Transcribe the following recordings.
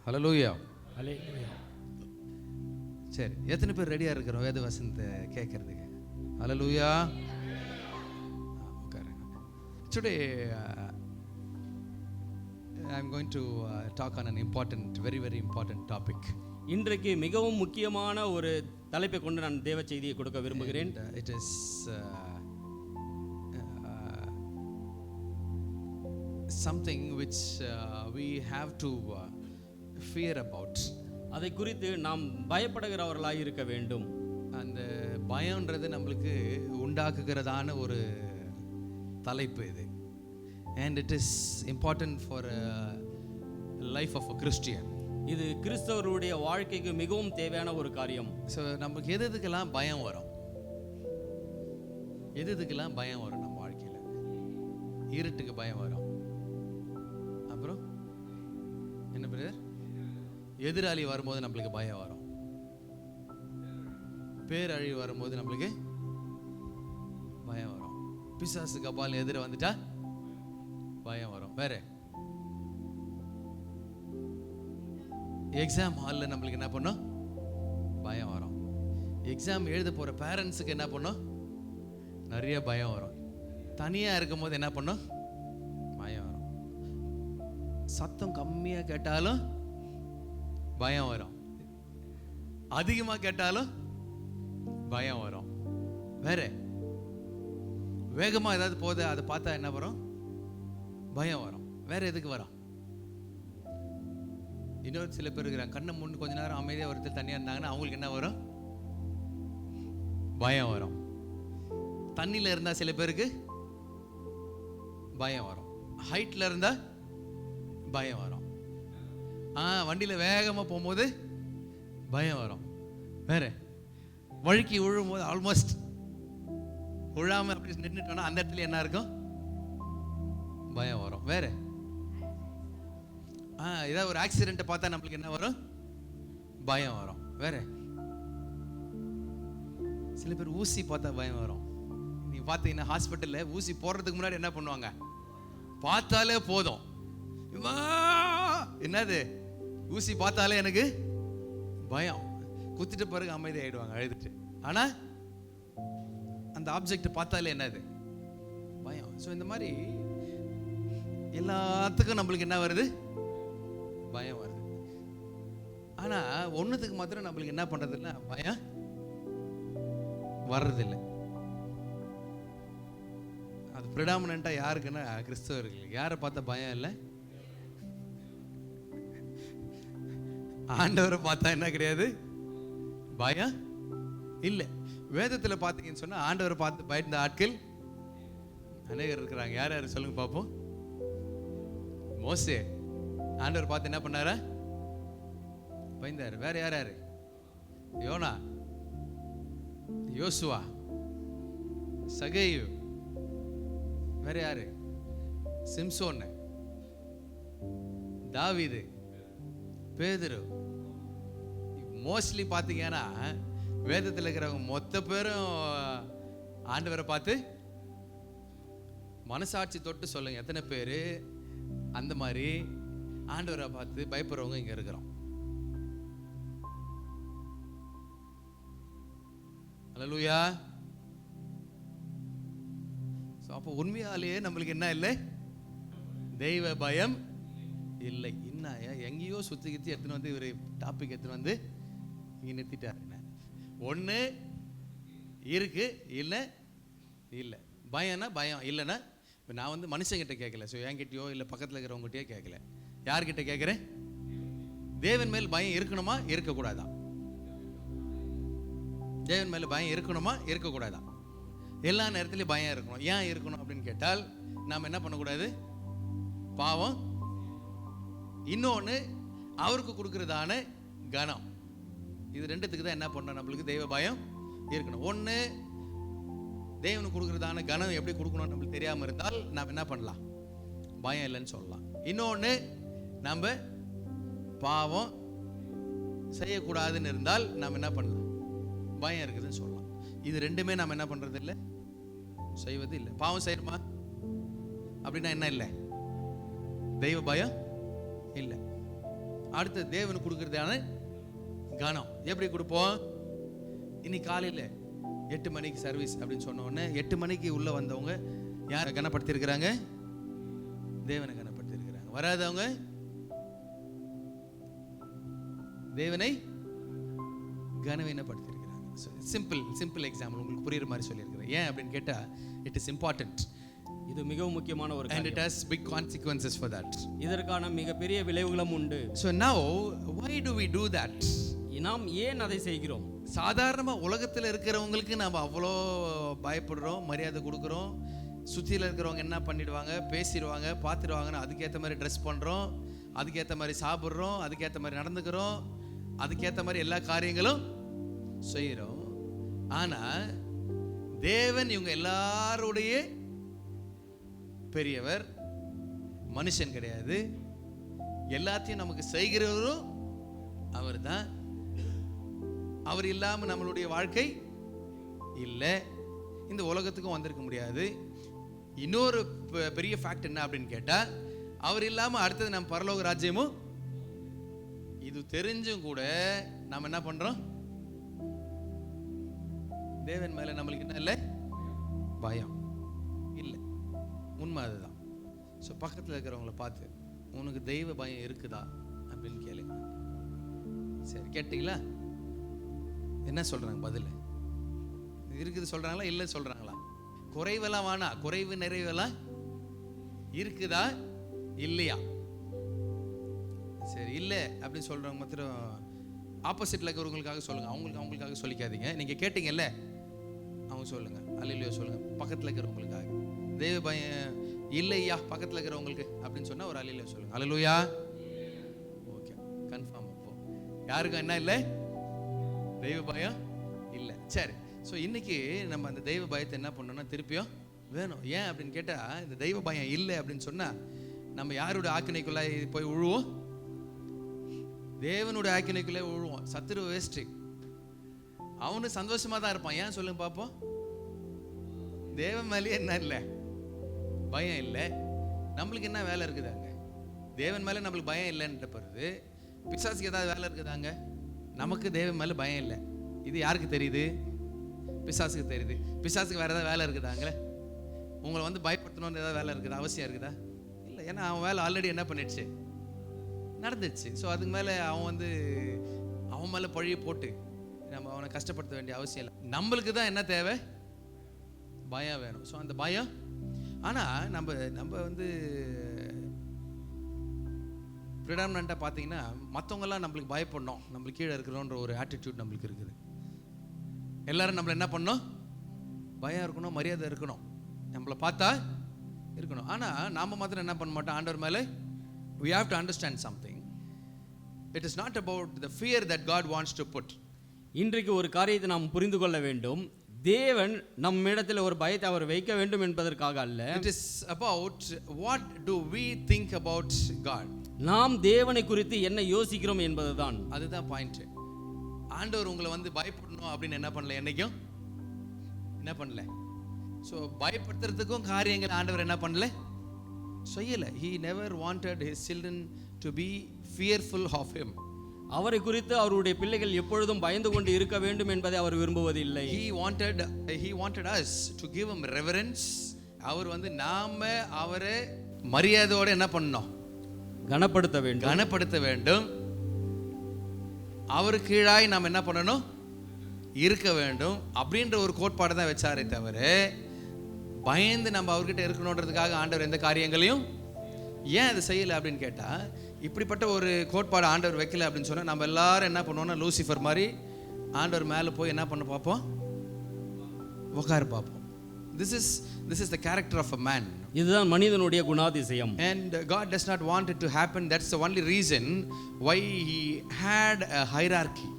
ஹல்லேலூயா. ஹல்லேலூயா. சரி, எத்தனை பேர் ரெடியாக இருக்கிறோம் வேத வசனத்தை கேட்கறதுக்கு? ஹல்லேலூயா. Today I'm going to talk on an important, very very important topic. இன்றைக்கு மிகவும் முக்கியமான ஒரு தலைப்பை கொண்டு நான் தேவ செய்தியை கொடுக்க விரும்புகிறேன். It is something which we have to fear about. அதை குறித்து நாம் பயப்படுகிறவர்களாய் இருக்க வேண்டும். அந்த பயம்ன்றது நம்மளுக்கு உண்டாக்குகிறதான ஒரு தலைப்பு இது. And it is important for life of a Christian. இது கிறிஸ்தவருடைய வாழ்க்கைக்கு மிகவும் தேவையான ஒரு காரியம். ஸோ நமக்கு எதுக்கெல்லாம் பயம் வரும்? எதுக்கெல்லாம் பயம் வரும் நம்ம வாழ்க்கையில்? இருட்டுக்கு பயம் வரும். அப்புறம் என்ன பிரதர்? எதிராளி வரும்போது நம்மளுக்கு பயம் வரும். பேரழிவு வரும்போது நம்மளுக்கு பயம் வரும். பிசாசு கபால் எதிர வந்துட்டா பயம் வரும். வேற எக்ஸாம் ஹாலில் நம்மளுக்கு என்ன பண்ணும்? பயம் வரும். எக்ஸாம் எழுத போகிற பேரண்ட்ஸுக்கு என்ன பண்ணும்? நிறைய பயம் வரும். தனியாக இருக்கும் போது என்ன பண்ணும்? பயம் வரும். சத்தம் கம்மியாக கேட்டாலும் பயம் வரும். அதிகமாக கேட்டாலும் பயம் வரும். வேற வேகமாக ஏதாவது போகுது, அதை பார்த்தா என்ன வரும்? பயம் வரும். வேற எதுக்கு வரும்? இன்னொரு சில பேர் இருக்கிறாங்க, கண்ணை முன்னு கொஞ்ச நேரம் அமைதியாக ஒருத்தர் தனியாக இருந்தாங்கன்னா அவங்களுக்கு என்ன வரும்? பயம் வரும். தண்ணியில் இருந்தால் சில பேருக்கு பயம் வரும். ஹைட்டில் இருந்தால் பயம் வரும். வண்டியில் வேகமாக போகும்போது பயம் வரும். வேற வழுக்கி விழும்போது ஆல்மோஸ்ட் விழாமல் அப்படி நின்றுட்டோன்னா அந்த இடத்துல என்ன இருக்கும்? பயம் வரும். வேற ஏதாவது ஒரு ஆக்சிடென்ட்டை பார்த்தா நம்மளுக்கு என்ன வரும்? பயம் வரும். வேற சில பேர் ஊசி பார்த்தா பயம் வரும். நீ பார்த்தீங்கன்னா ஹாஸ்பிட்டலில் ஊசி போடுறதுக்கு முன்னாடி என்ன பண்ணுவாங்க? பார்த்தாலே போதும், என்னது ஊசி பார்த்தாலே எனக்கு பயம். குத்திட்டு பிறகு அமைதி ஆயிடுவாங்க அழுதுட்டு. ஆனால் அந்த ஆப்ஜெக்ட் பார்த்தாலே என்னது? பயம். ஸோ இந்த மாதிரி எல்லாத்துக்கும் நம்மளுக்கு என்ன வருது? பயம் வருது. ஆனால் ஒன்றுத்துக்கு மாத்திரம் நம்மளுக்கு என்ன பண்ணுறதில்ல, பயம் வர்றதில்லை. அது ப்ரிடாமினண்ட்டாக யாருக்குன்னா கிறிஸ்தவர்களுக்கு. யாரை பார்த்தா பயம் இல்லை? ஆண்டவரை பார்த்தா என்ன கிடையாது? பயம் இல்லை. வேதத்தில் பார்த்தீங்கன்னு சொன்னால் ஆண்டவரை பார்த்து பயந்த ஆட்கள் அநேகர் இருக்கிறாங்க. யார் யார் சொல்லுங்க பார்ப்போம். மோசே ஆண்டவர் பார்த்து என்ன பண்ணாரு? பயந்தாரு. வேற யார் யாரு? யோனா, யோசுவா, சகேயு, வேற யாரு? சிம்சோன், தாவீது, பேதுரு. மோஸ்ட்லி பார்த்தீங்கன்னா வேதத்தில் இருக்கிறவங்க மொத்த பேரும் ஆண்டவரை பார்த்து மனசாட்சி தொட்டு சொல்லுங்க, எத்தனை பேர் அந்த மாதிரி ஆண்டவரை பார்த்து பயப்படுறவங்க இங்க இருக்கிறோம்? அல்லேலூயா. அப்போ உண்மையாலேயே நம்மளுக்கு என்ன இல்லை? தெய்வ பயம் இல்லை. என்னையா எங்கேயோ சுத்தி கித்தி எடுத்துன்னு வந்து இவர் டாபிக் எடுத்துன்னு வந்து இங்கே நிறுத்திட்டாரு. ஒன்று இருக்கு, இல்லை இல்லை. பயம்னா பயம், இல்லைன்னா இப்போ நான் வந்து மனுஷங்கிட்ட கேட்கல. ஸோ என்கிட்டயோ இல்லை பக்கத்தில் இருக்கிறவங்ககிட்டயோ கேட்கல. யார்கிட்ட கேட்குறேன்? தேவன் மேல் பயம் இருக்கணுமா இருக்கக்கூடாதா? தேவன் மேல் பயம் இருக்கணுமா இருக்கக்கூடாதா? எல்லா நேரத்துலையும் பயம் இருக்கணும். ஏன் இருக்கணும் அப்படின்னு கேட்டால், நாம் என்ன பண்ணக்கூடாது? பாவம். இன்னொன்று அவருக்கு கொடுக்குறதான கனம். இது ரெண்டுத்துக்கு தான் என்ன பண்ணணும்? நம்மளுக்கு தெய்வ பயம் இருக்கணும். ஒன்று தேவனுக்கு கொடுக்குறதான கனம் எப்படி கொடுக்கணும்னு நம்மளுக்கு தெரியாமல் இருந்தால் நாம் என்ன பண்ணலாம்? பயம் இல்லைன்னு சொல்லலாம். இன்னொன்று நம்ம பாவம் செய்யக்கூடாதுன்னு இருந்தால் நாம் என்ன பண்ணலாம்? பயம் இருக்குதுன்னு சொல்லலாம். இது ரெண்டுமே நாம் என்ன பண்ணுறது இல்லை, செய்வது இல்லை. பாவம் செய்யணுமா அப்படின்னா என்ன இல்லை? தெய்வ பயம் இல்லை. அடுத்து தேவனுக்கு கொடுக்கறதான கனம் எப்படி கொடுப்போம்? இன்னைக்கு காலையில் 8 மணிக்கு சர்வீஸ் அப்படின்னு சொன்ன உடனே 8 மணிக்கு உள்ள வந்தவங்க யாரை கனப்படுத்திருக்கிறாங்க? தேவனை கனப்படுத்திருக்கிறாங்க. வராதவங்க தேவனை கனவீனப்படுத்திருக்கிறாங்க. சிம்பிள் எக்ஸாம்பிள் உங்களுக்கு புரியுற மாதிரி சொல்லியிருக்கிறேன். ஏன் அப்படின்னு கேட்டால் இட் இஸ் இம்பார்ட்டன்ட். இது மிகவும் முக்கியமான ஒரு and it has big consequences for that. இதற்கான மிகப்பெரிய விளைவுகளும் உண்டு. So now why do we do that? நாம் ஏன் அதை செய்கிறோம்? சாதாரணமா உலகத்தில் இருக்கிறவங்களுக்கு நம்ம அவ்வளோ பயப்படுறோம், மரியாதை கொடுக்குறோம். சுற்றியில் இருக்கிறவங்க என்ன பண்ணிடுவாங்க, பேசிடுவாங்க, பார்த்துடுவாங்கன்னு அதுக்கேற்ற மாதிரி ட்ரெஸ் பண்ணுறோம், அதுக்கேற்ற மாதிரி சாப்பிட்றோம், அதுக்கேற்ற மாதிரி நடந்துக்கிறோம், அதுக்கேற்ற மாதிரி எல்லா காரியங்களும் செய்கிறோம். ஆனால் தேவன் இவங்க எல்லாருடைய பெரியவர், மனுஷன் கிடையாது. எல்லாத்தையும் நமக்கு செய்கிறவரும் அவர் தான். அவர் இல்லாமல் நம்மளுடைய வாழ்க்கை இல்லை. இந்த உலகத்துக்கும் வந்திருக்க முடியாது. இன்னொரு பெரிய ஃபேக்ட் என்ன அப்படின்னு கேட்டால், அவர் இல்லாமல் அடுத்தது நம்ம பரலோக ராஜ்யமும். இது தெரிஞ்சும் கூட நாம் என்ன பண்ணுறோம்? தேவன் மேலே நம்மளுக்கு என்ன இல்லை? பயம் இல்லை. உண்மை அதுதான். ஸோ பக்கத்தில் இருக்கிறவங்கள பார்த்து உனக்கு தெய்வ பயம் இருக்குதா அப்படின்னு கேளுங்க. சரி, கேட்டீங்களா? என்ன சொல்கிறாங்க பதில்? இருக்குது சொல்கிறாங்களா, இல்லை சொல்கிறாங்களா? குறைவெல்லாம் வேணா, குறைவு நிறைவெல்லாம் இருக்குதா இல்லையா? சரி, இல்லை அப்படின்னு சொல்கிறவங்க மாத்திரம் ஆப்போசிட்டில் இருக்கிறவங்களுக்காக சொல்லுங்கள். அவங்களுக்காக சொல்லிக்காதீங்க. நீங்கள் கேட்டீங்கல்ல, அவங்க சொல்லுங்கள், அல்லேலூயா சொல்லுங்கள். பக்கத்தில் இருக்கிறவங்களுக்காக தெய்வ பயம் இல்லையா பக்கத்தில் இருக்கிறவங்களுக்கு அப்படின்னு சொன்னால் ஒரு அல்லேலூயா சொல்லுங்கள். அல்லேலூயா. Okay, confirm. அப்போ யாருக்கும் என்ன இல்லை? தெய்வ பயம் இல்லை. சரி, ஸோ இன்னைக்கு நம்ம அந்த தெய்வ பயத்தை என்ன பண்ணோம்னா திருப்பியும் வேணும். ஏன் அப்படின்னு கேட்டால், இந்த தெய்வ பயம் இல்லை அப்படின்னு சொன்னால் நம்ம யாரோட ஆக்கினைக்குள்ளே போய் விழுவோம்? தேவனுடைய ஆக்கினைக்குள்ளே விழுவோம். சத்துரு வேஸ்ட்டு. அவனு சந்தோஷமாக தான் இருப்பான். ஏன் சொல்லுங்க பார்ப்போம்? தேவன் மேலேயே என்ன இல்லை? பயம் இல்லை. நம்மளுக்கு என்ன வேலை இருக்குதாங்க? தேவன் மேலே நம்மளுக்கு பயம் இல்லைன்ற பிறகு பிசாசுக்கு ஏதாவது வேலை இருக்குதாங்க? நமக்கு தேவன் மேலே பயம் இல்லை. இது யாருக்கு தெரியுது? பிசாசுக்கு தெரியுது. பிசாசுக்கு வேறு ஏதாவது வேலை இருக்குதாங்களே? உங்களை வந்து பயப்படுத்தணும்னு ஏதாவது வேலை இருக்குதா? அவசியம் இருக்குதா? இல்லை. ஏன்னா அவன் வேலை ஆல்ரெடி என்ன பண்ணிடுச்சு, நடந்துச்சு. ஸோ அதுக்கு மேலே அவன் மேலே பழிய போட்டு நம்ம அவனை கஷ்டப்படுத்த வேண்டிய அவசியம் இல்லை. நம்மளுக்கு தான் என்ன தேவை? பயம் வேணும். ஸோ அந்த பயம். ஆனால் நம்ம வந்து ப்ரிடாமினண்ட்டாக பார்த்தீங்கன்னா மற்றவங்கெல்லாம் நம்மளுக்கு பயப்படணும், நம்மளுக்கு கீழே இருக்கிறோன்ற ஒரு ஆட்டிடியூட் நம்மளுக்கு இருக்குது. எல்லாரும் நம்மளை என்ன பண்ணணும்? பயம் இருக்கணும், மரியாதை இருக்கணும், நம்மளை பார்த்தா இருக்கணும். ஆனால் நாம் மாத்திரம் என்ன பண்ண மாட்டோம்? ஆண்டவர் மேலே we have to understand something. It is not about the fear that God wants to put. இன்றைக்கு ஒரு காரியத்தை நாம் புரிந்து கொள்ள வேண்டும். தேவன் நம்மிடத்தில் ஒரு பயத்தை அவர் வைக்க வேண்டும் என்பதற்காக அல்ல. It is about what do we think about God. நாம் தேவனை குறித்து என்ன யோசிக்கிறோம் என்பதுதான். அதுதான் பாயிண்ட். ஆண்டவர் உங்களை வந்து பயப்படணும் அப்படின்னு என்ன பண்ணல, என்னைக்கும் என்ன பண்ணல. ஸோ பயப்படுத்துறதுக்கும் காரியங்கள் ஆண்டவர் என்ன பண்ணல, செய்யல. He never wanted his children to be fearful of him. அவரை குறித்து அவருடைய பிள்ளைகள் எப்பொழுதும் பயந்து கொண்டு இருக்க வேண்டும் என்பதை அவர் விரும்புவதில்லை. He wanted us to give him reverence. அவர் வந்து நாம அவரை மரியாதையோடு என்ன பண்ணணும்? கனப்படுத்த வேண்டும். அவர் கீழாய் நாம் என்ன பண்ணணும்? இருக்க வேண்டும். அப்படின்ற ஒரு கோட்பாடு தான் வச்சாரே தவிர பயந்து நம்ம அவர்கிட்ட இருக்கணுன்றதுக்காக ஆண்டவர் எந்த காரியங்களையும் ஏன் அதை செய்யலை அப்படின்னு கேட்டால், இப்படிப்பட்ட ஒரு கோட்பாடு ஆண்டவர் வைக்கல அப்படின்னு சொன்னால் நம்ம எல்லாரும் என்ன பண்ணுவோம்னா லூசிஃபர் மாதிரி ஆண்டவர் மேலே போய் என்ன பண்ண பார்ப்போம்? உட்கார பார்ப்போம். This is the character of a man. இதுதான் மனிதனுடைய குணாதிசயம். And God does not want it to happen. That's the only reason why he had a hierarchy.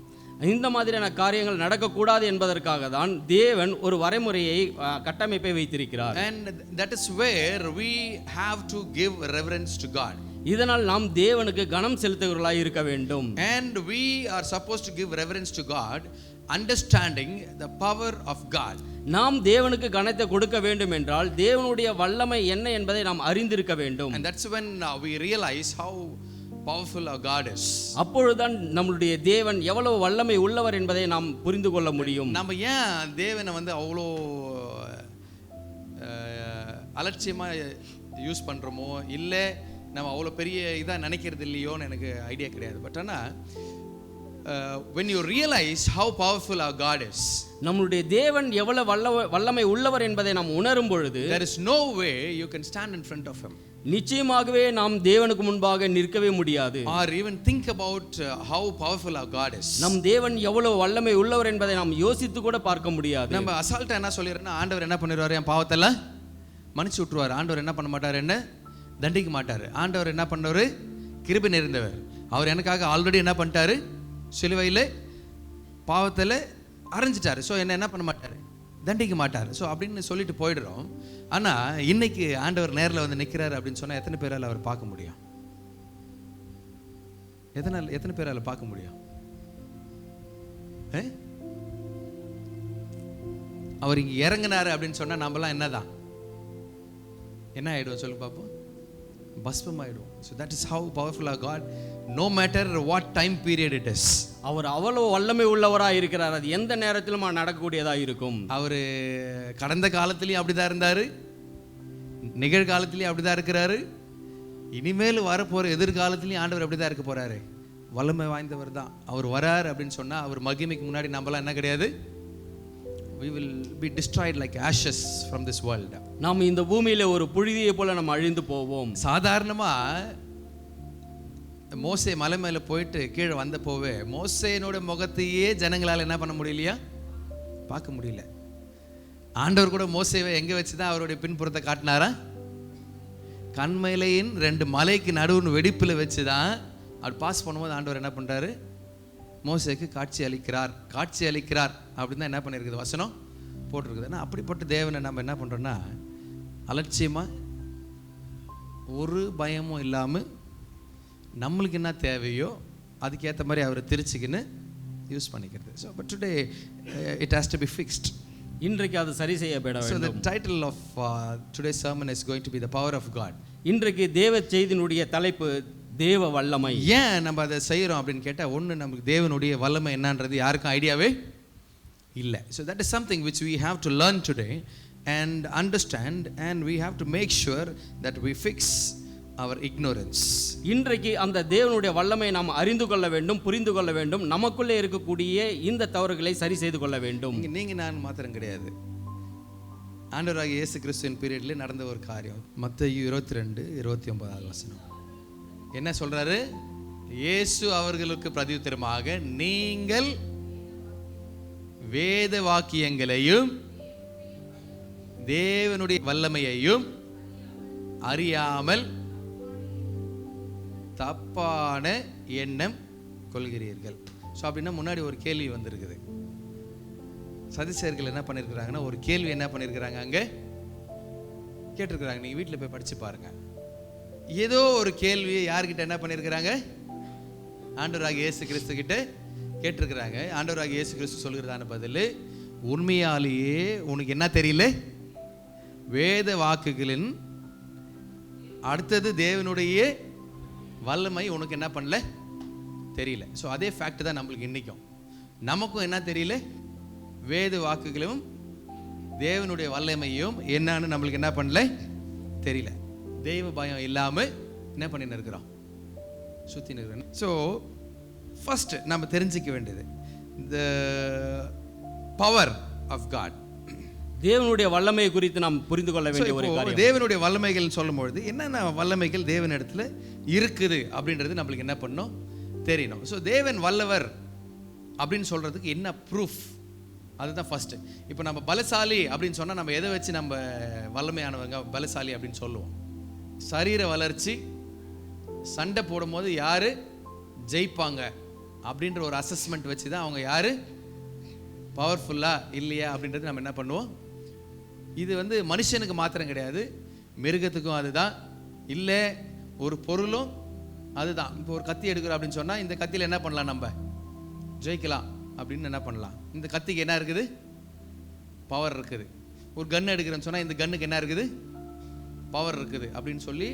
இந்த மாதிரியான காரியங்கள் நடக்கக்கூடாது என்பதற்காக தான் தேவன் ஒரு வரைமுறையை கட்டமைப்பை வைத்திருக்கிறார். And that is where we have to give reverence to God. இதனால் நாம் தேவனுக்கு கனம் செலுத்துகிறவர்களாய் இருக்க வேண்டும். And we are supposed to give reverence to God, understanding the power of God. நாம் தேவனுக்கு கனத்தை கொடுக்க வேண்டும் என்றால் தேவனுடைய வல்லமை என்ன என்பதை நாம் அறிந்திருக்க வேண்டும். And that's when we realize how powerful our God is. அப்பொழுதுதான் நம்மளுடைய தேவன் எவ்வளவு வல்லமை உள்ளவர் என்பதை நாம் புரிந்து கொள்ள முடியும். நம்ம ஏன் தேவனை வந்து அவ்வளோ அலட்சியமா யூஸ் பண்றோமோ இல்லை நம்ம அவ்வளோ பெரிய இதாக நினைக்கிறது இல்லையோன்னு எனக்கு ஐடியா கிடையாது. பட் ஆனால் when you realize how powerful our God is, நம்மளுடைய தேவன் எவ்வளவு வல்லமை உள்ளவர் என்பதை நாம் உணரும் பொழுது there is no way you can stand in front of him, நிச்சயமாகவே நாம் தேவனுக்கு முன்பாக நிற்கவே முடியாது. or even think about how powerful our God is. நம் தேவன் எவ்வளவு வல்லமை உள்ளவர் என்பதை நாம் யோசித்து கூட பார்க்க முடியாது. நம்ம அசால்ட்டா என்ன சொல்லிடுறோம்னா, ஆண்டவர் என்ன பண்ணிடுவாரு, என் பாவத்தெல்லாம் மன்னிச்சு விட்டுருவார். ஆண்டவர் என்ன பண்ண மாட்டார், என்ன தண்டிக்க மாட்டார். ஆண்டவர் என்ன பண்ணவர், கிருபை நிறைந்தவர். அவர் எனக்காக ஆல்ரெடி என்ன பண்ணிட்டாரு, சிலுவையில் பாவத்தில் அரைஞ்சிட்டாரு. ஸோ என்ன பண்ண மாட்டார், தண்டிக்க மாட்டார். ஸோ அப்படின்னு சொல்லிட்டு போயிடுறோம். ஆனால் இன்னைக்கு ஆண்டவர் நேரில் வந்து நிற்கிறாரு அப்படின்னு சொன்னால் எத்தனை பேரால் அவர் பார்க்க முடியும்? எத்தனை பேரால் பார்க்க முடியும்? அவர் இங்கே இறங்கினாரு அப்படின்னு சொன்னால் நம்மலாம் என்னதான் என்ன ஆகிடும் சொல்லு பார்ப்போம், பஸ்பம் ஆகிடும். So that is how powerful our God, no matter what time period it is. அவர் அவ்வளவு வல்லமை உள்ளவராக இருக்கிறார். அது எந்த நேரத்திலும் நடக்கக்கூடியதாக இருக்கும். அவர் கடந்த காலத்திலையும் அப்படிதான் இருந்தார், நிகழ்காலத்திலையும் அப்படிதான் இருக்கிறாரு, இனிமேல் வரப்போகிற எதிர்காலத்திலையும் ஆண்டவர் அப்படி தான் இருக்க போகிறாரு. வல்லமை வாய்ந்தவர் தான். அவர் வரார் அப்படின்னு சொன்னால் அவர் மகிமைக்கு முன்னாடி நம்மளாம் என்ன கிடையாது, we will be destroyed like ashes from this world. நாம் இந்த பூமியில ஒரு புழுதியை போல நம்ம அழிந்து போவோம். சாதாரணமா மோசே மலை மேல போயிட்டு கீழே வந்த போவே மோசேனோட முகத்தையே ஜனங்களால் என்ன பண்ண முடியலையா, பார்க்க முடியல. ஆண்டவர் கூட மோசேவை எங்க வச்சுதான் அவருடைய பின்புறத்தை காட்டினாரா, கண்மலையின் 2 மலைக்கு நடுவுன்னு வெடிப்புல வச்சுதான் அவர் பாஸ் பண்ணும்போது ஆண்டவர் என்ன பண்றாரு, மோசேக்கு காட்சி அளிக்கிறார் அப்படின்னு தான் என்ன பண்ணியிருக்குது வசனம் போட்டிருக்குது. ஆனால் அப்படிப்பட்ட தேவனை நம்ம என்ன பண்ணுறோன்னா அலட்சியமாக ஒரு பயமும் இல்லாமல் நம்மளுக்கு என்ன தேவையோ அதுக்கேற்ற மாதிரி அவரை திருச்சிக்கின்னு யூஸ் பண்ணிக்கிறது. So but today it has to be fixed. இன்றைக்கு அது சரி செய்யப்பட வேண்டும். So the title of today's sermon is going to be the power of God. இன்றைக்கு தேவ செய்தியினுடைய தலைப்பு தேவ வல்லமை. ஏன் நம்ம அதை செய்கிறோம் அப்படின்னு கேட்டால், ஒன்று நமக்கு தேவனுடைய வல்லமை என்னன்றது யாருக்கும் ஐடியாவே இல்லை. So that is something which we have to learn today and understand, and we have to make sure that we fix our ignorance. இன்றைக்கு அந்த தேவனுடைய வல்லமை நாம் அறிந்து கொள்ள வேண்டும், புரிந்து கொள்ள வேண்டும். நமக்குள்ளே இருக்கக்கூடிய இந்த தவறுகளை சரி செய்து கொள்ள வேண்டும். நீங்கள் நான் மாத்திரம் கிடையாது, ஆண்டவராகிய இயேசு கிறிஸ்துவின் பீரியட்ல நடந்த ஒரு காரியம். மத்தேயு 22:29 வசனம் என்ன சொல்றாரு, இயேசு அவர்களுக்கு பிரதியுத்தரமாக, நீங்கள் வேத வாக்கியங்களையும் தேவனுடைய வல்லமையையும் அறியாமல் தப்பான எண்ணம் கொள்கிறீர்கள். ஸோ அப்படின்னா முன்னாடி ஒரு கேள்வி வந்திருக்குது. சதுசேயர்கள் என்ன பண்ணியிருக்கிறாங்கன்னா ஒரு கேள்வி என்ன பண்ணியிருக்கிறாங்க, அங்கே கேட்டிருக்கிறாங்க. நீங்கள் வீட்டில் போய் படித்து பாருங்கள். ஏதோ ஒரு கேள்வியை யார்கிட்ட என்ன பண்ணியிருக்கிறாங்க, ஆண்டவராகிய இயேசு கிறிஸ்து கிட்ட கேட்டிருக்கிறாங்க. ஆண்டவராகிய இயேசு கிறிஸ்து சொல்கிறதான பதில், உண்மையாலேயே உனக்கு என்ன தெரியல, வேத வாக்குகளின் அடுத்தது தேவனுடைய வல்லமை உனக்கு என்ன பண்ணல தெரியல. ஸோ அதே ஃபேக்ட் தான் நம்மளுக்கு இன்றைக்கும். நமக்கும் என்ன தெரியல, வேத வாக்குகளும் தேவனுடைய வல்லமையும் என்னன்னு நம்மளுக்கு என்ன பண்ணல தெரியல. தெய்வ பயம் இல்லாமல் என்ன பண்ணின்னு இருக்கிறோம், சுற்றி இருக்கிறோம். ஸோ ஃபர்ஸ்ட் நம்ம தெரிஞ்சிக்க வேண்டியது the power of God. தேவனுடைய வல்லமை குறித்து நாம் புரிந்து கொள்ள வேண்டிய ஒரு காரியம். தேவனுடைய வல்லமைகள் சொல்லும்பொழுது என்னென்ன வல்லமைகள் தேவனிடத்தில் இருக்குது அப்படின்றது நம்மளுக்கு என்ன பண்ணணும் தெரியணும். ஸோ தேவன் வல்லவர் அப்படின்னு சொல்கிறதுக்கு என்ன ப்ரூஃப், அதுதான் ஃபர்ஸ்ட். இப்போ நம்ம பலசாலி அப்படின்னு சொன்னால் நம்ம எதை வச்சு நம்ம வல்லமையானவங்க பலசாலி அப்படின்னு சொல்லுவோம்? சரீர வளர்ச்சி, சண்டை போடும்போது யார் ஜெயிப்பாங்க அப்படின்ற ஒரு அசஸ்மெண்ட் வச்சு தான் அவங்க யார் பவர்ஃபுல்லா இல்லையா அப்படின்றது நம்ம என்ன பண்ணுவோம். இது வந்து மனுஷனுக்கு மாத்திரம் கிடையாது, மிருகத்துக்கும் அதுதான், இல்லை ஒரு பொருளும் அதுதான். இப்போ ஒரு கத்தி எடுக்கிறோம் அப்படின்னு சொன்னால் இந்த கத்தியில் என்ன பண்ணலாம், நம்ம ஜெயிக்கலாம் அப்படின்னு என்ன பண்ணலாம். இந்த கத்திக்கு என்ன இருக்குது, பவர் இருக்குது. ஒரு கன் எடுக்கிறேன்னு சொன்னால் இந்த கன்னுக்கு என்ன இருக்குது, பவர் இருக்குது அப்படின்னு சொல்லி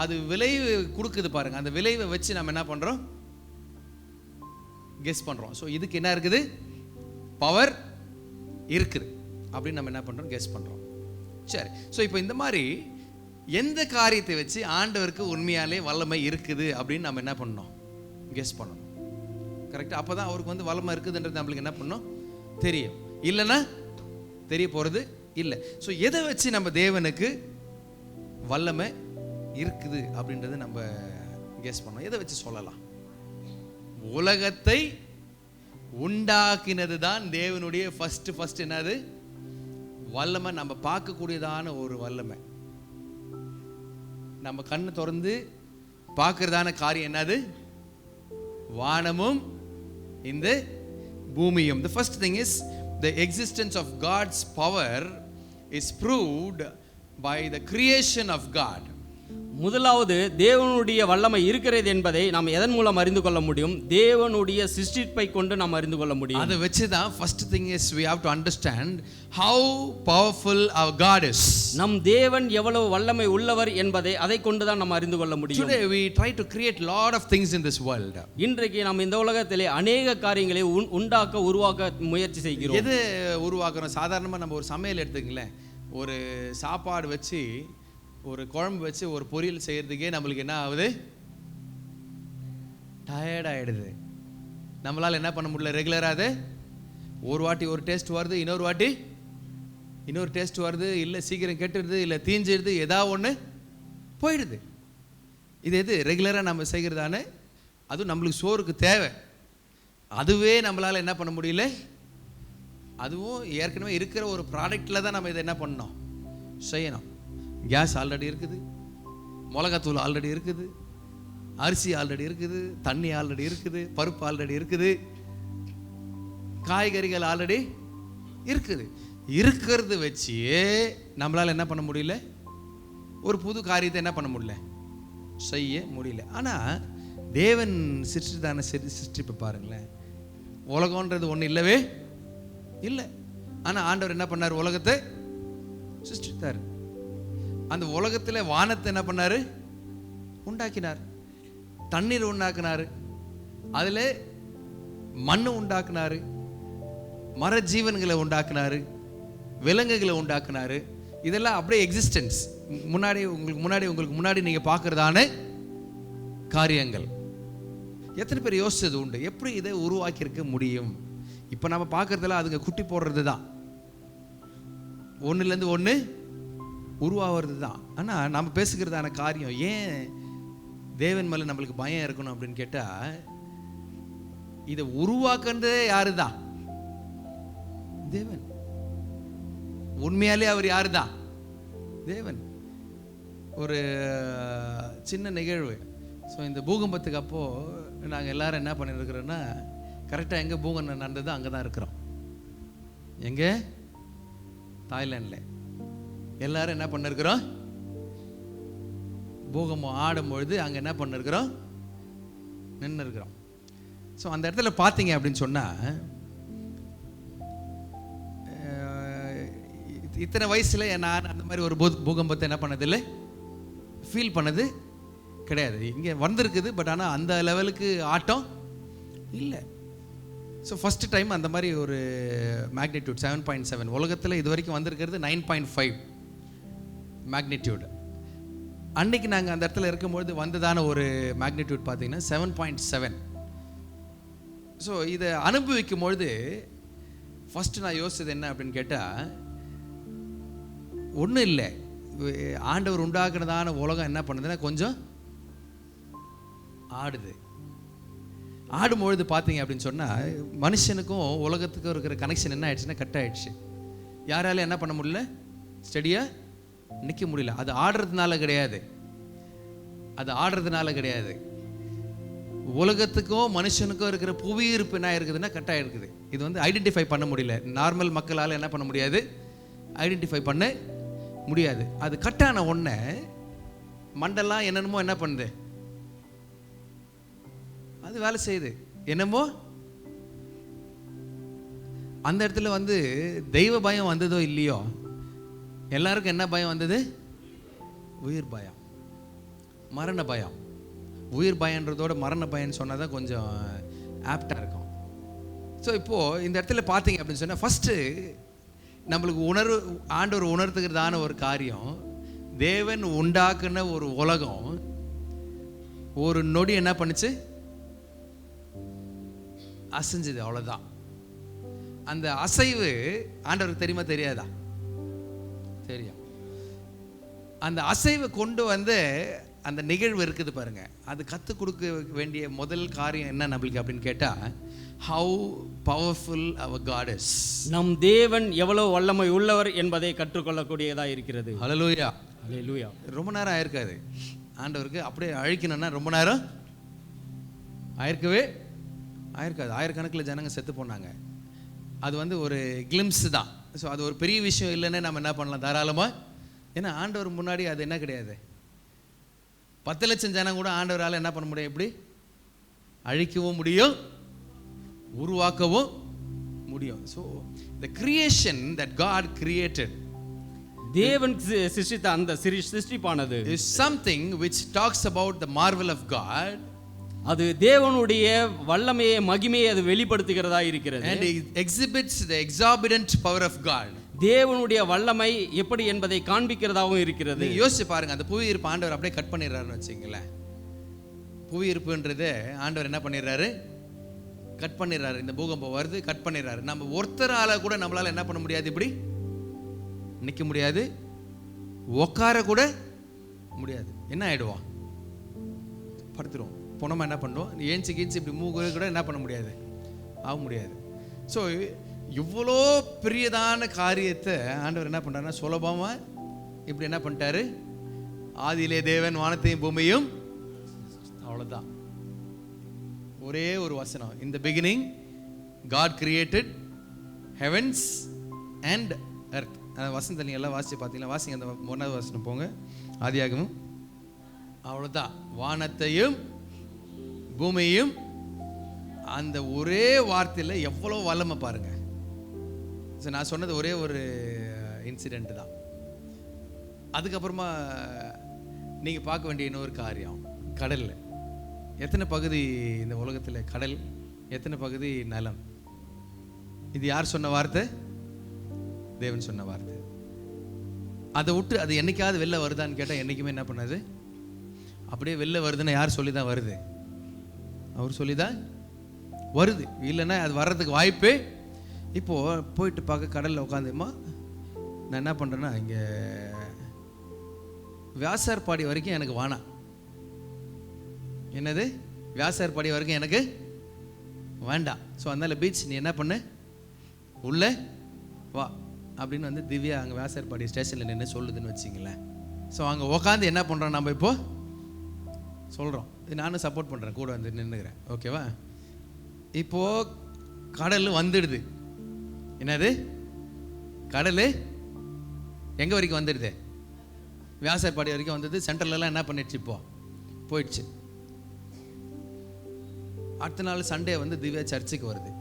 அது விளைவு கொடுக்குது பாருங்க. அந்த விளைவை வச்சு நம்ம என்ன பண்றோம்? கெஸ் பண்றோம். ஸோ இதுக்கு என்ன இருக்குது? பவர் இருக்குது அப்படின்னு நம்ம என்ன பண்றோம்? கெஸ் பண்றோம். சரி. ஸோ இப்போ இந்த மாதிரி எந்த காரியத்தை வச்சு ஆண்டவருக்கு உண்மையாலே வல்லமை இருக்குது அப்படின்னு நம்ம என்ன பண்ணணும்? கெஸ் பண்ணணும். கரெக்டாக? அப்போ தான் அவருக்கு வந்து வல்லமை இருக்குதுன்றது நம்மளுக்கு என்ன பண்ணணும்? தெரியும். இல்லைன்னா தெரிய போகிறது இல்லை. ஸோ எதை வச்சு நம்ம தேவனுக்கு வல்லமை இருக்குது அப்படின்றத நம்ம கெஸ் பண்ணோம். எதை வச்சு சொல்லலாம்? உலகத்தை உண்டாக்கினது தான் தேவனுடைய ஃபர்ஸ்ட் என்னது? வல்லமை. நம்ம பார்க்கக்கூடியதான ஒரு வல்லமை, நம்ம கண்ணு திறந்து பார்க்கறதான காரியம் என்னது? வானமும் இந்த பூமியும். The first thing is the existence of God's power is proved by the creation of God. முதலாவது தேவனுடைய வல்லமை இருக்கிறது என்பதை நாம் எதன் மூலம் அறிந்து கொள்ள முடியும்? தேவனுடைய சிருஷ்டிப்பை கொண்டு நாம் அறிந்து கொள்ள முடியும். அதை வச்சு தான் first thing is we have to understand how powerful our God is. நம் தேவன் எவ்வளவு வல்லமை உள்ளவர் என்பதை அதை கொண்டு தான் நாம் அறிந்து கொள்ள முடியும். Today we try to create lot of things in this world. இன்றைக்கு நாம் இந்த உலகத்திலே அநேக காரியங்களை உருவாக்க முயற்சி செய்கிறோம். எது உருவாக்குறோம்? சாதாரணமாக நம்ம ஒரு சமையல் எடுத்துங்களேன். ஒரு சாப்பாடு வச்சு, ஒரு குழம்பு வச்சு, ஒரு பொரியல் செய்யறதுக்கே நம்மளுக்கு என்ன ஆகுது? டயர்ட் ஆயிடுது. நம்மளால என்ன பண்ண முடியல ரெகுலராக? அது ஒரு வாட்டி ஒரு டேஸ்ட் வருது, இன்னொரு வாட்டி இன்னொரு டேஸ்ட் வருது, இல்லை சீக்கிரம் கெட்டுடுது, இல்லை தீஞ்சிடுது, ஏதாவது ஒன்று போயிடுது. இது எது ரெகுலராக நம்ம செய்கிறதானே? அதுவும் நம்மளுக்கு சோறுக்கு தேவை. அதுவே நம்மளால் என்ன பண்ண முடியல. அதுவும் ஏற்கனவே இருக்கிற ஒரு ப்ராடக்டில் தான் நம்ம இதை என்ன பண்ணணும்? செய்யணும். கேஸ் ஆல்ரெடி இருக்குது, மிளகாத்தூள் ஆல்ரெடி இருக்குது, அரிசி ஆல்ரெடி இருக்குது, தண்ணி ஆல்ரெடி இருக்குது, பருப்பு ஆல்ரெடி இருக்குது, காய்கறிகள் ஆல்ரெடி இருக்குது. இருக்கிறது வச்சு நம்மளால் என்ன பண்ண முடியல? ஒரு புது காரியத்தை என்ன பண்ண முடியல? செய்ய முடியல. ஆனால் தேவன் சிருஷ்டிதான சிருஷ்டிப்பு பாருங்களேன். உலகன்றது ஒன்று இல்லவே இல்லை. ஆனால் ஆண்டவர் என்ன பண்ணார்? உலகத்தை சிருஷ்டித்தார். அந்த உலகத்தில் வானத்தை என்ன பண்ணாரு? உண்டாக்கினார். தண்ணீர் உண்டாக்கினார், அதில் மண்ணு உண்டாக்குனாரு, மர ஜீவன்களை உண்டாக்குனாரு, விலங்குகளை உண்டாக்குனாரு. இதெல்லாம் அப்படியே எக்ஸிஸ்டன்ஸ் உங்களுக்கு முன்னாடி நீங்கள் பார்க்கறதான காரியங்கள். எத்தனை பேர் யோசிச்சது உண்டு? எப்படி இதை உருவாக்கியிருக்க முடியும்? இப்போ நம்ம பார்க்கறதுல அதுங்க குட்டி போடுறது தான், ஒன்றுலேருந்து ஒன்று உருவாகிறது தான். ஆனால் நம்ம பேசுகிறதான காரியம் ஏன் தேவன் மேலே நம்மளுக்கு பயம் இருக்கணும் அப்படின்னு கேட்டால், இதை உருவாக்குறதே யாரு தான்? தேவன். உண்மையாலே அவர் யாரு தான்? தேவன். ஒரு சின்ன நிகழ்வு. ஸோ இந்த பூகம்பத்துக்கு அப்போது நாங்கள் எல்லாரும் என்ன பண்ணியிருக்கிறோன்னா, கரெக்டாக எங்கே பூகம்பம் நடந்ததோ அங்கே தான் இருக்கிறோம். எங்கே? தாய்லாண்டில். எல்லாரும் என்ன பண்ணிருக்கிறோம்? பூகம்பம் ஆடும்பொழுது அங்கே என்ன பண்ணிருக்கிறோம்? நின்று இருக்கிறோம். ஸோ அந்த இடத்துல பார்த்தீங்க அப்படின்னு சொன்னால், இத்தனை வயசில் நான் அந்த மாதிரி ஒரு பூகம்பத்தை என்ன பண்ணதில்லை, ஃபீல் பண்ணது கிடையாது. இங்கே வந்திருக்குது, பட் ஆனால் அந்த லெவலுக்கு ஆட்டம் இல்லை. ஸோ ஃபஸ்ட்டு டைம் அந்த மாதிரி ஒரு மேக்னிடியூட் 7.7 உலகத்தில் இது வரைக்கும் வந்திருக்கிறது 9.5 மேக்னிடியூட். அன்னைக்கு நாங்கள் அந்த இடத்துல இருக்கும்பொழுது வந்ததான ஒரு மேக்னிடியூட் பார்த்தீங்கன்னா 7.7. ஸோ இதை அனுபவிக்கும் பொழுது ஃபஸ்ட்டு நான் யோசிச்சது என்ன அப்படின்னு கேட்டால், ஒன்றும் இல்லை, ஆண்டவர் உண்டாக்குனதான உலகம் என்ன பண்ணுதுன்னா கொஞ்சம் ஆடுது. ஆடும்பொழுது பார்த்தீங்க அப்படின்னு சொன்னால், மனுஷனுக்கும் உலகத்துக்கும் இருக்கிற கனெக்ஷன் என்ன ஆயிடுச்சுன்னா கட் ஆயிடுச்சு. யாராலும் என்ன பண்ண முடியல? ஸ்டெடியாக நிற்க முடியல. அது ஆடுறதுனால கிடையாது, அது ஆடுறதுனால கிடையாது. உலகத்துக்கும் மனுஷனுக்கும் இருக்கிற புவியீர்ப்பு என்ன இருக்குதுன்னா கட் ஆகிருக்குது. இது வந்து ஐடென்டிஃபை பண்ண முடியல. நார்மல் மக்களால் என்ன பண்ண முடியாது? ஐடென்டிஃபை பண்ண முடியாது. அது கட்டான ஒன்றை மண்டெல்லாம் என்னென்னமோ என்ன பண்ணுது? அது வேலை செய்யுது. என்னமோ அந்த இடத்துல வந்து தெய்வ பயம் வந்ததோ இல்லையோ, எல்லாருக்கும் என்ன பயம் வந்தது? உயிர் பயம். மரண பயம். உயிர் பயன்றதோட மரண பயம்னு சொன்னால் தான் கொஞ்சம் ஆப்டாக இருக்கும். ஸோ இப்போது இந்த இடத்துல பார்த்தீங்க அப்படின்னு சொன்னால் ஃபஸ்ட்டு நம்மளுக்கு ஆண்டவர் உணர்த்துக்கிறதான ஒரு காரியம், தேவன் உண்டாக்குன ஒரு உலகம் ஒரு நொடி என்ன பண்ணுச்சு, அசைஞ்சுது, அவ்வளோதான். அந்த அசைவு ஆண்டவருக்கு தெரியுமா தெரியாதா? தெரியும். அந்த அசைவை கொண்டு வந்து அந்த நிகழ்வு இருக்குது பாருங்க, அது கற்றுக் கொடுக்க வேண்டிய முதல் காரியம் என்ன நம்மளுக்கு அப்படின்னு கேட்டால், how powerful our god is. நம் தேவன் எவ்வளவு வல்லமை உள்ளவர் என்பதை கற்றுக்கொள்ளக்கூடியதாக இருக்கிறது. ஹல்லேலூயா, ஹல்லேலூயா. ரொம்ப நேரம் ஆயிருக்காது ஆண்டவருக்கு அப்படியே அழிக்கணும்னா, ரொம்ப நேரம் ஆயிருக்காது. ஆயிரக்கணக்கில் ஜனங்க செத்து போனாங்க. அது வந்து ஒரு கிளிம்ஸ் தான். ஸோ அது ஒரு பெரிய விஷயம் இல்லைன்னு நம்ம என்ன பண்ணலாம் தாராளமாக. ஏன்னா ஆண்டவர் முன்னாடி அது என்ன கிடையாது. 10 லட்சம் ஜனம் கூட ஆண்டவரால் என்ன பண்ண முடியும், எப்படி அழிக்கவும் முடியும், உருவாக்கவும் முடியும். So the creation that God created, தேவன் சிருஷ்டித்த அந்த சிருஷ்டிப்பானது is something which talks about the marvel of God. அது தேவனுடைய வல்லமையை மகிமையை அது வெளிப்படுத்துகிறதா இருக்கிறது. And it exhibits the exorbitant power of God. தேவனுடைய வல்லமை எப்படி என்பதை காண்பிக்கிறதாகவும் இருக்கிறது. யோசிச்சு பாருங்க, அந்த புவியீர்ப்பு ஆண்டவர் அப்படியே கட் பண்ணிடுறாருன்னு வச்சுங்களேன். புவியீர்ப்புன்றது ஆண்டவர் என்ன பண்ணிடுறாரு, கட் பண்ணிடுறாரு. இந்த பூகம்பம் வருது, கட் பண்ணிடுறாரு. நம்ம ஒருத்தரால கூட நம்மளால என்ன பண்ண முடியாது, இப்படி நிற்க முடியாது, உட்கார கூட முடியாது. என்ன ஆயிடுவோம், படுத்துருவோம். போனோமா என்ன பண்ணுவோம், ஏஞ்சி கீழ்ச்சி இப்படி மூக்கு கூட என்ன பண்ண முடியாது, ஆக முடியாது. ஸோ இவ்வளோ பெரியதான காரியத்தை ஆண்டவர் என்ன பண்ணுறாருன்னா, சுலபமாக இப்படி என்ன பண்ணிட்டாரு, ஆதியிலே தேவன் வானத்தையும் பூமியும், அவ்வளோதான். ஒரே ஒரு வசனம், in the beginning God created heavens and earth. அந்த வசனத்தை நீங்கள் எல்லாம் வாசிச்சு பார்த்தீங்களா? வாசிங்க, அந்த 1வது வசனம் போங்க, ஆதியாகமம். அவ்வளோதான், வானத்தையும் பூமியும். அந்த ஒரே வார்த்தையில் எவ்வளோ வல்லமை பாருங்க. நான் சொன்னது ஒரே ஒரு இன்சிடெண்ட் தான். அதுக்கப்புறமா நீங்கள் பார்க்க வேண்டிய இன்னொரு காரியம், கடலில் எத்தனை பகுதி இந்த உலகத்தில் கடல், எத்தனை பகுதி நிலம். இது யார் சொன்ன வார்த்தை? தேவன் சொன்ன வார்த்தை. அதை விட்டு அது என்னைக்காவது வெளில வருதான்னு கேட்டால் என்றைக்குமே என்ன பண்ணாது. அப்படியே வெளில வருதுன்னா யார் சொல்லி தான் வருது? அவர் சொல்லி தான் வருது. இல்லைன்னா அது வர்றதுக்கு வாய்ப்பே. இப்போது போயிட்டு பார்க்க கடலில் உட்காந்துமா, நான் என்ன பண்ணுறேன்னா, இங்கே வியாசார்பாடி வரைக்கும் எனக்கு வேணாம். என்னது, வியாசார்பாடி வரைக்கும் எனக்கு வேண்டாம். ஸோ அதனால் பீச் நீ என்ன பண்ணு, உள்ளே வா அப்படின்னு வந்து திவ்யா அங்கே வியாசார்பாடி ஸ்டேஷனில் நின்று சொல்லுதுன்னு வச்சிங்களேன். ஸோ அங்கே உட்காந்து என்ன பண்ணுறோம் நம்ம இப்போது சொல்கிறோம். நானும் சப்போர்ட் பண்ணுறேன், கூட வந்து நின்றுக்கிறேன். ஓகேவா? இப்போது கடல் வந்துடுது. என்னது, கடல் எங்கே வரைக்கும் வந்துடுது? வியாசார்பாடி வரைக்கும் வந்தது. சென்ட்ரலெலாம் என்ன பண்ணிடுச்சு, இப்போ போயிடுச்சு. அடுத்த நாள் சண்டே வந்து திவ்யா சர்ச்சுக்கு வருது.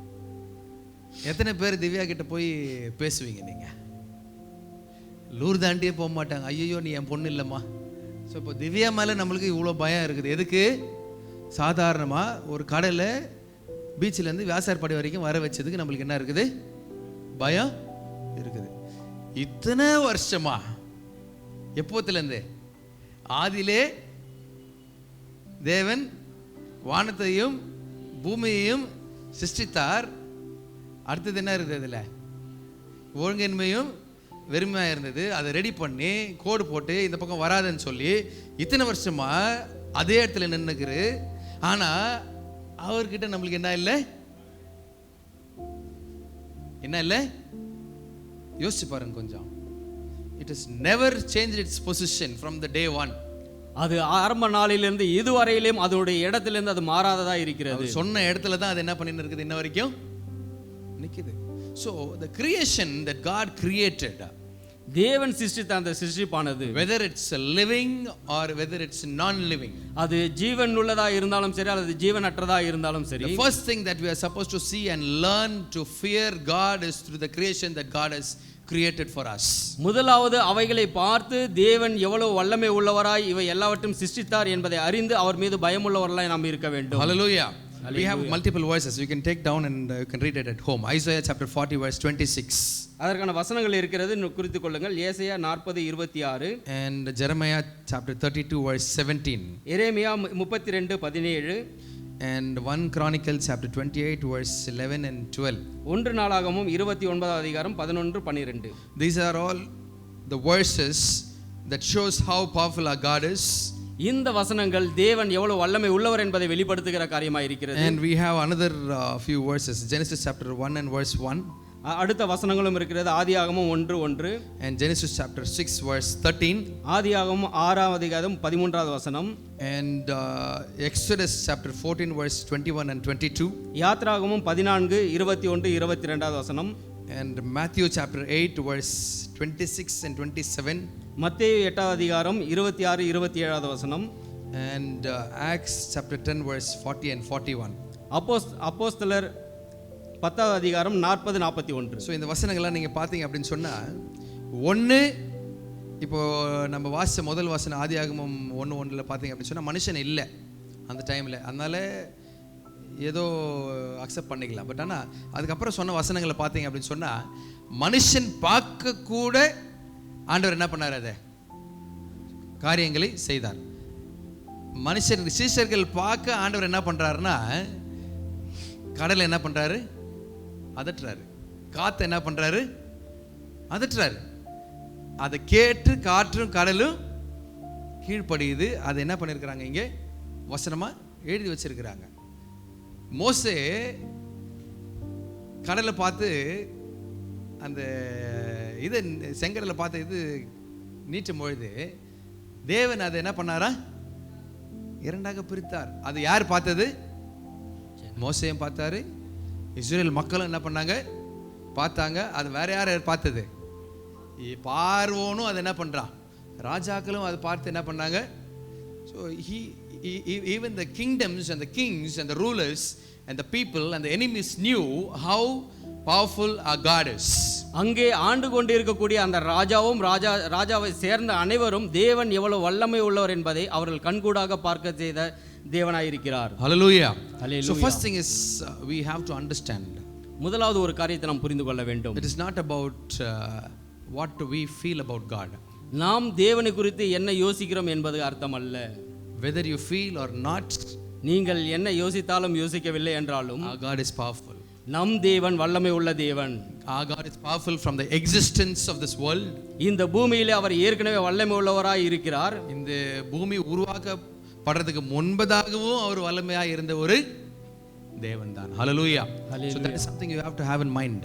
எத்தனை பேர் திவ்யா கிட்ட போய் பேசுவீங்க நீங்கள்? லூர் தாண்டியே போக மாட்டாங்க. ஐயோ நீ என் பொண்ணு இல்லைம்மா. ஸோ இப்போ திவ்யா மேலே நம்மளுக்கு இவ்வளோ பயம் இருக்குது. எதுக்கு? சாதாரணமாக ஒரு கடலை பீச்சிலேருந்து வியாசார்பாடி வரைக்கும் வர வச்சதுக்கு நம்மளுக்கு என்ன இருக்குது, பயம் இருக்குது. இத்தனை வருஷமா, எப்போத்துலேருந்து? ஆதியிலே தேவன் வானத்தையும் பூமியையும் சிருஷ்டித்தார். அடுத்தது என்ன இருக்குது, அதில் ஒழுங்கின்மையும் வெறுமையாக இருந்தது. அதை ரெடி பண்ணி கோடு போட்டு இந்த பக்கம் வராதுன்னு சொல்லி இத்தனை வருஷமா அதே இடத்துல நின்றுக்குது. ஆனால் அவர்கிட்ட நம்மளுக்கு என்ன இல்லை, என்ன இல்லை? யோசிச்சு பாருங்க கொஞ்சம். It is never change it's position from the day one. அது ஆரம்ப நாளிலிருந்து இதுவரையிலும் அதோடைய இடத்திலிருந்து அது மாறாததா இருக்கிறது. சொன்ன இடத்துல தான் அது என்ன பண்ணின்னு இருக்குது, இன்ன வரைக்கும் நிற்குது. So the creation that God created, தேவன் சிருஷ்டித்த அந்த சிருஷ்டிப்பானது, whether it's living or whether it's non living, அது ஜீவன் உள்ளதா இருந்தாலும் சரி அல்லது ஜீவனற்றதா இருந்தாலும் சரி, the first thing that we are supposed to see and learn to fear God is through the creation that God has created for us. முதலாவது அவைகளை பார்த்து தேவன் எவ்வளவு வல்லமை உள்ளவராய் இவை எல்லாவற்றையும் சிருஷ்டித்தார் என்பதை அறிந்து அவர் மீது பயமுள்ளவர்களாய் நாம் இருக்க வேண்டும். Hallelujah. We have multiple verses. You can take down and you can read it at home. Isaiah chapter 40 verse 26. அதற்கான வசனங்கள் இருக்கிறது, குறித்துக் கொள்ளுங்கள். ஏசாயா 40:26 and Jeremiah chapter 32 verse 17. Jeremiah 32:17 and 1 Chronicles chapter 28 verse 11 and 12. 1 நாளாகமம் 29 அதிகாரம் 11 12. These are all the verses that shows how powerful our God is. இந்த வசனங்கள் தேவன் எவ்வளவு வல்லமை உள்ளவர் என்பதை வெளிப்படுத்துகிற காரியமாக இருக்கிறது. And we have another few verses. Genesis chapter 1 and verse 1. அடுத்த வசனங்களும் இருக்கிறது. ஆதியாகமம் 1:1 and Genesis chapter 6 verse 13. ஆதியாகமம் 6ஆம் அதிகாரம் 13வது வசனம். and Exodus chapter 14 verse 21 and 22. யாத்ராகமம் 14 21 22வது வசனம். and Matthew chapter 8 verse 26 and 27. மத்தேயு 8ஆம் அதிகாரம் 26 27வது வசனம். and Acts chapter 10 verse 40 and 41. அப்போஸ்தலர் 10வது அதிகாரம் 40 41. ஸோ இந்த வசனங்கள்லாம் நீங்கள் பார்த்தீங்க அப்படின்னு சொன்னால், ஒன்று இப்போ நம்ம வாசித்த முதல் வசனம் ஆதியாகமம் 1:1 பார்த்தீங்க அப்படின்னு சொன்னால் மனுஷன் இல்லை அந்த டைமில், அதனால ஏதோ அக்செப்ட் பண்ணிக்கலாம். பட் ஆனால் அதுக்கப்புறம் சொன்ன வசனங்களை பார்த்தீங்க அப்படின்னு சொன்னால் மனுஷன் பார்க்க கூட ஆண்டவர் என்ன பண்ணார், அதை காரியங்களை செய்தார். மனுஷர் சீஷர்கள் பார்க்க ஆண்டவர் என்ன பண்ணுறாருன்னா கடலை என்ன பண்ணுறாரு, அதட்டுறாரு. காற்றை என்ன பண்ணுறாரு, அதட்டுறாரு. அதை கேட்டு காற்றும் கடலும் கீழ்ப்படியுது. அதை என்ன பண்ணியிருக்கிறாங்க, இங்கே வசனமாக எழுதி வச்சிருக்கிறாங்க. மோசே கடலை பார்த்து அந்த இது செங்கடலை பார்த்து இது நீட்டும் பொழுது தேவன் அதை என்ன பண்ணாரா, இரண்டாக பிரித்தார். அது யார் பார்த்தது, மோசேயும் பார்த்தாரு, இஸ்ரேல் மக்களும் என்ன பண்ணாங்க, பார்த்தாங்க. அது வேற யார் பார்த்தது, பார்வோனும் அது என்ன பண்ணுறான், ராஜாக்களும் அதை பார்த்து என்ன பண்ணாங்க. So even the kingdoms and the kings and the rulers and the people and the enemies knew how powerful our God is. அங்கே ஆண்டு கொண்டு இருக்கக்கூடிய அந்த ராஜாவும் ராஜாவை சேர்ந்த அனைவரும் தேவன் எவ்வளவு வல்லமை உள்ளவர் என்பதை அவர்கள் கண்கூடாக பார்க்க செய்த தேவனாயிருக்கிறார். Hallelujah. Hallelujah. So first thing is we have to understand. முதலாவது ஒரு காரியத்தை நாம் புரிந்து கொள்ள வேண்டும். It is not about what we feel about God. நாம் தேவனை குறித்து என்ன யோசிக்கிறோம் என்பது அர்த்தம் அல்ல. Whether you feel or not, நீங்கள் என்ன யோசித்தாலும் யோசிக்கவில்லை என்றாலும் our God is powerful. நம் தேவன் வல்லமை உள்ள தேவன். Our God is powerful from the existence of this world. இந்த பூமியிலே அவர் ஏற்கனவே வல்லமை உள்ளவராய் இருக்கிறார். இந்த பூமி உருவாக்கப்படுறதுக்கு முன்பதாகவும் அவர் வல்லமையாக இருந்த ஒரு தேவன் தான். Hallelujah. So that is something you have to have in mind.